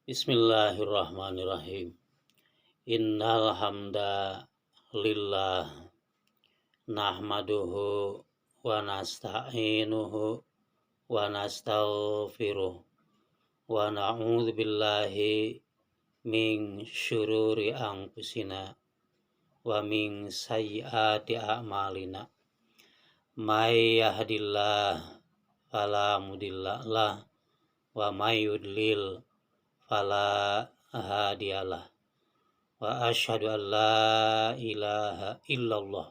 Bismillahirrahmanirrahim. Innal hamda lillah nahmaduhu wa nasta'inuhu wa nastaghfiruh wa na'udzu billahi min syururi anfusina wa min sayyiati a'malina. May yahdillah fala mudilla lah wa may yudlil fala hadiyalah. Wa asyhadu an la ilaha illallah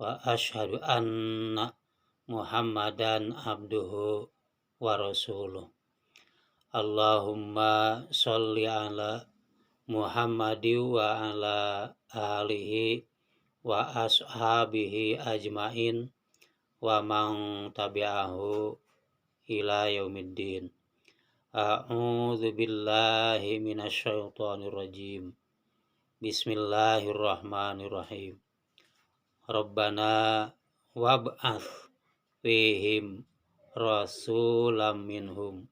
wa asyhadu anna Muhammadan abduhu wa rasuluh. Allahumma sholli ala Muhammadi wa ala alihi wa ashabihi ajmain wa man tabi'ahu ila yaumiddin. A'udzu billahi minasyaitonir rajim. Bismillahirrahmanirrahim. Rabbana wab'ats fihim rasulam minhum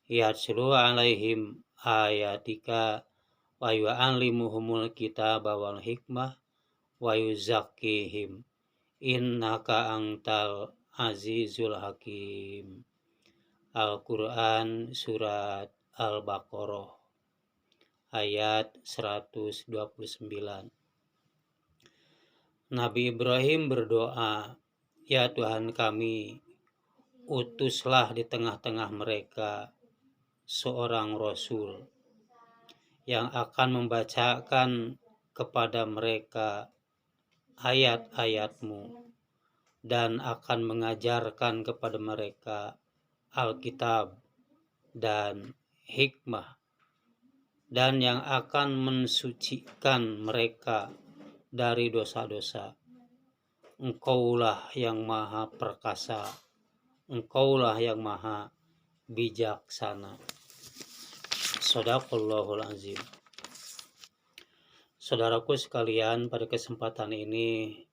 yatslu 'alaihim ayatika wa yu'allimuhumul kitaba wal hikmah wa yuzakkihim innaka antal azizul hakim. Al-Quran Surat Al-Baqarah ayat 129. Nabi Ibrahim berdoa, "Ya Tuhan kami, utuslah di tengah-tengah mereka seorang Rasul yang akan membacakan kepada mereka ayat-ayat-Mu dan akan mengajarkan kepada mereka Alkitab dan hikmah, dan yang akan mensucikan mereka dari dosa-dosa. Engkaulah yang maha perkasa, Engkaulah yang maha bijaksana." Shadaqallahul azim. Saudaraku sekalian, pada kesempatan ini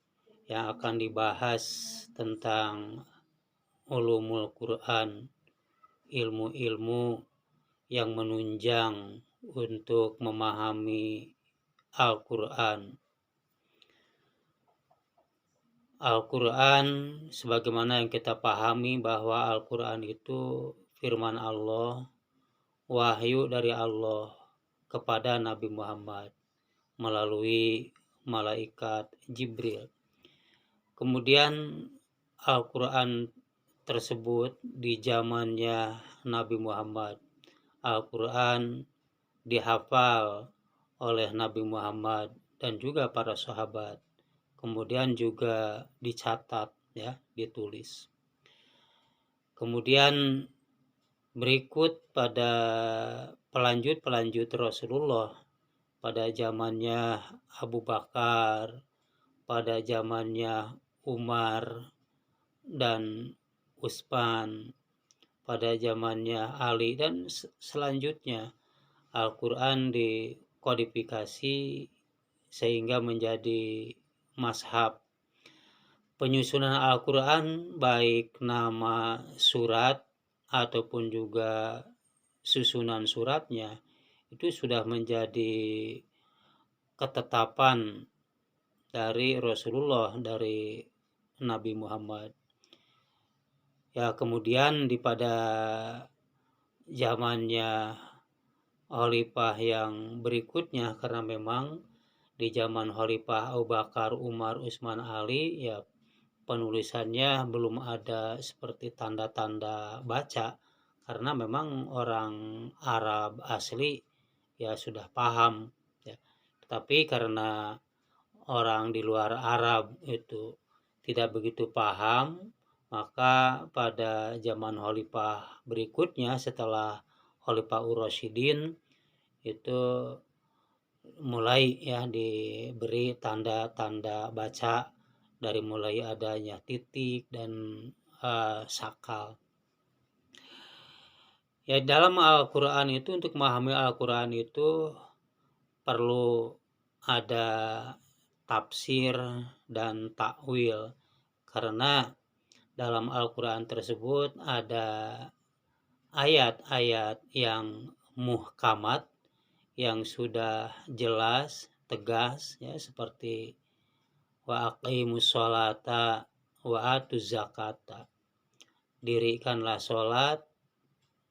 yang akan dibahas tentang ulumul Quran, ilmu-ilmu yang menunjang untuk memahami Al-Quran. Al-Quran, sebagaimana yang kita pahami bahwa Al-Quran itu firman Allah, wahyu dari Allah kepada Nabi Muhammad melalui malaikat Jibril. Kemudian Al-Quran tersebut di zamannya Nabi Muhammad, Al-Quran dihafal oleh Nabi Muhammad dan juga para sahabat, kemudian juga dicatat, ditulis. Kemudian berikut pada pelanjut Rasulullah pada zamannya Abu Bakar, pada zamannya Umar dan Utsman, pada zamannya Ali, dan selanjutnya Al-Quran dikodifikasi sehingga menjadi mazhab. Penyusunan Al-Quran baik nama surat ataupun juga susunan suratnya itu sudah menjadi ketetapan dari Rasulullah, dari Nabi Muhammad. Kemudian pada zamannya Khalifah yang berikutnya, karena memang di zaman Khalifah Abu Bakar, Umar, Utsman, Ali, penulisannya belum ada seperti tanda-tanda baca, karena memang orang Arab asli sudah paham. Tapi karena orang di luar Arab itu tidak begitu paham, maka pada zaman Khalifah berikutnya setelah Khalifah Ur-Rasyidin itu mulai diberi tanda-tanda baca, dari mulai adanya titik dan sakal. Dalam Al-Quran itu, untuk memahami Al-Quran itu perlu ada tafsir dan takwil, karena dalam Al-Quran tersebut ada ayat-ayat yang muhkamat yang sudah jelas, tegas, ya, seperti wa aqimus sholata wa atuz zakata, dirikanlah sholat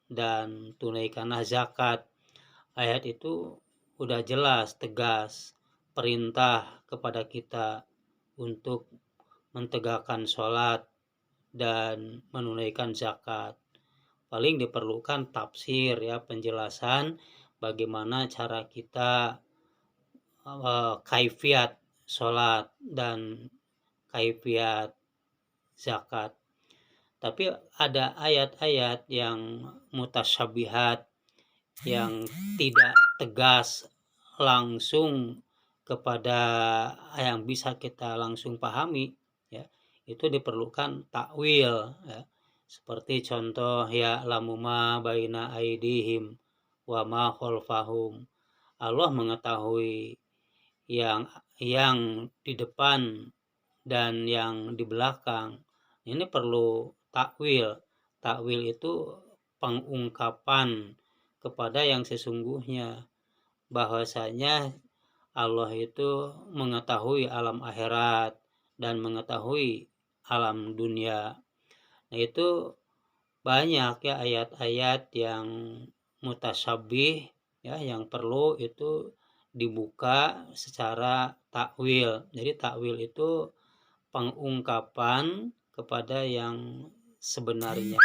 dan tunaikanlah zakat. Ayat itu udah jelas, tegas, perintah kepada kita untuk mentegakkan sholat dan menunaikan zakat. Paling diperlukan tafsir, ya, penjelasan bagaimana cara kita kaifiat sholat dan kaifiat zakat. Tapi ada ayat-ayat yang mutasyabihat, yang tidak tegas langsung kepada yang bisa kita langsung pahami, ya, itu diperlukan takwil, ya. Seperti contoh, ya lamu ma baina aidihim wa ma khalfahum. Allah mengetahui yang di depan dan yang di belakang. Ini perlu takwil. Takwil itu pengungkapan kepada yang sesungguhnya, bahwasanya Allah itu mengetahui alam akhirat dan mengetahui alam dunia. Nah, itu banyak, ya, ayat-ayat yang mutasyabih, ya, yang perlu itu dibuka secara takwil. Jadi takwil itu pengungkapan kepada yang sebenarnya.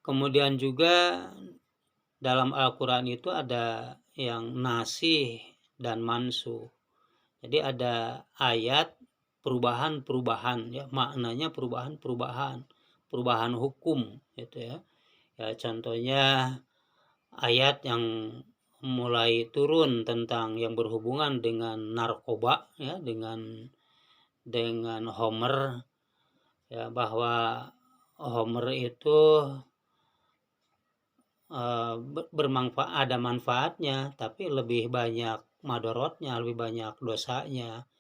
Kemudian juga dalam Al-Quran itu ada yang nasih dan mansuh. Jadi ada ayat perubahan-perubahan, ya, maknanya perubahan hukum, gitu, ya. Ya, contohnya ayat yang mulai turun tentang yang berhubungan dengan narkoba, ya, dengan Homer, ya, bahwa Homer itu ada manfaatnya, tapi lebih banyak madorotnya, lebih banyak dosanya.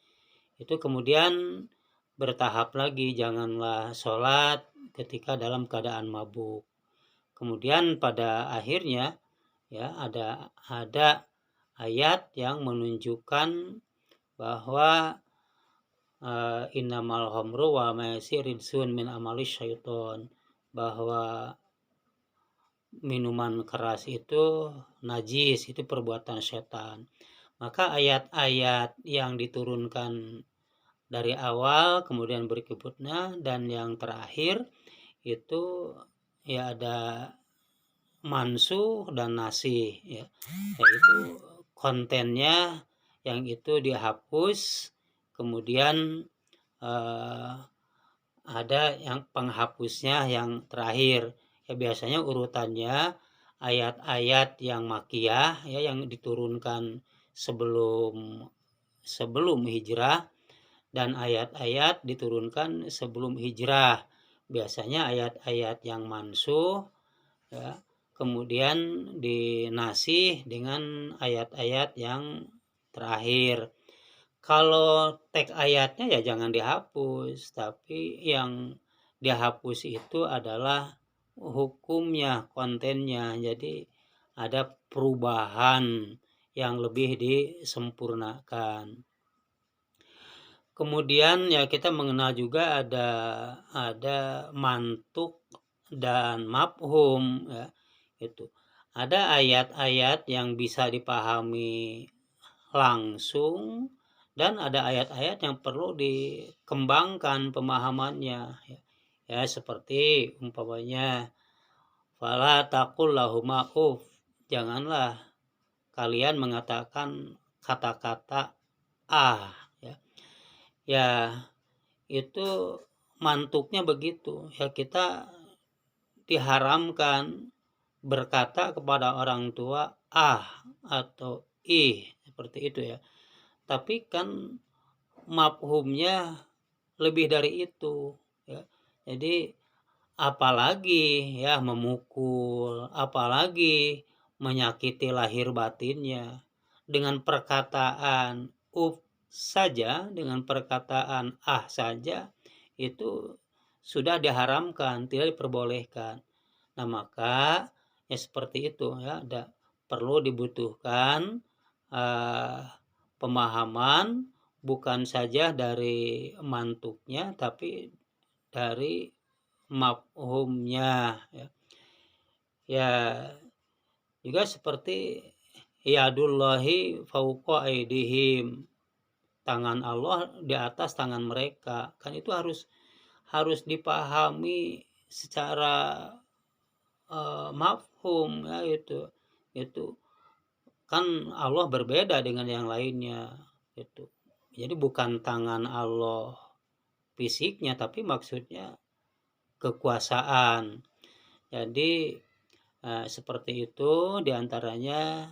Itu kemudian bertahap lagi, janganlah sholat ketika dalam keadaan mabuk. Kemudian pada akhirnya, ya, ada ayat yang menunjukkan bahwa innamal khamru wa maisir ridsun min amali syaiton, bahwa minuman keras itu najis, itu perbuatan setan. Maka ayat-ayat yang diturunkan dari awal, kemudian berikutnya, dan yang terakhir itu, ya, ada mansuh dan nasih, ya, yaitu kontennya yang itu dihapus, kemudian ada yang penghapusnya yang terakhir. Ya, biasanya urutannya ayat-ayat yang makiyah, ya, yang diturunkan sebelum hijrah, dan ayat-ayat diturunkan sebelum hijrah. Biasanya ayat-ayat yang mansuh, ya, kemudian dinasih dengan ayat-ayat yang terakhir. Kalau teks ayatnya, ya, jangan dihapus, tapi yang dihapus itu adalah hukumnya, kontennya. Jadi ada perubahan yang lebih disempurnakan. Kemudian, ya, kita mengenal juga ada mantuk dan mafhum, ya, itu. Ada ayat-ayat yang bisa dipahami langsung, dan ada ayat-ayat yang perlu dikembangkan pemahamannya, ya. Ya, seperti umpamanya fala taqul lahuma uf, janganlah kalian mengatakan kata-kata ya. Ya, itu mantuknya begitu, ya, kita diharamkan berkata kepada orang tua atau seperti itu, ya. Tapi kan mafhumnya lebih dari itu, ya. Jadi apalagi, ya, memukul, apalagi menyakiti lahir batinnya. Dengan perkataan saja, dengan perkataan saja, itu sudah diharamkan, tidak diperbolehkan. Nah, maka Ya seperti itu ya, perlu dibutuhkan pemahaman bukan saja dari mantuknya tapi dari mafhumnya ya. Ya juga seperti yadullahi fauqa aidihim, tangan Allah di atas tangan mereka, kan itu harus dipahami secara mafhum ya. Itu kan Allah berbeda dengan yang lainnya itu. Jadi bukan tangan Allah fisiknya tapi maksudnya kekuasaan. Jadi seperti itu diantaranya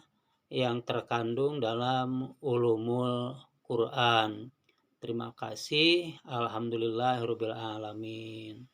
yang terkandung dalam ulumul Quran. Terima kasih. Alhamdulillahirabbil alamin.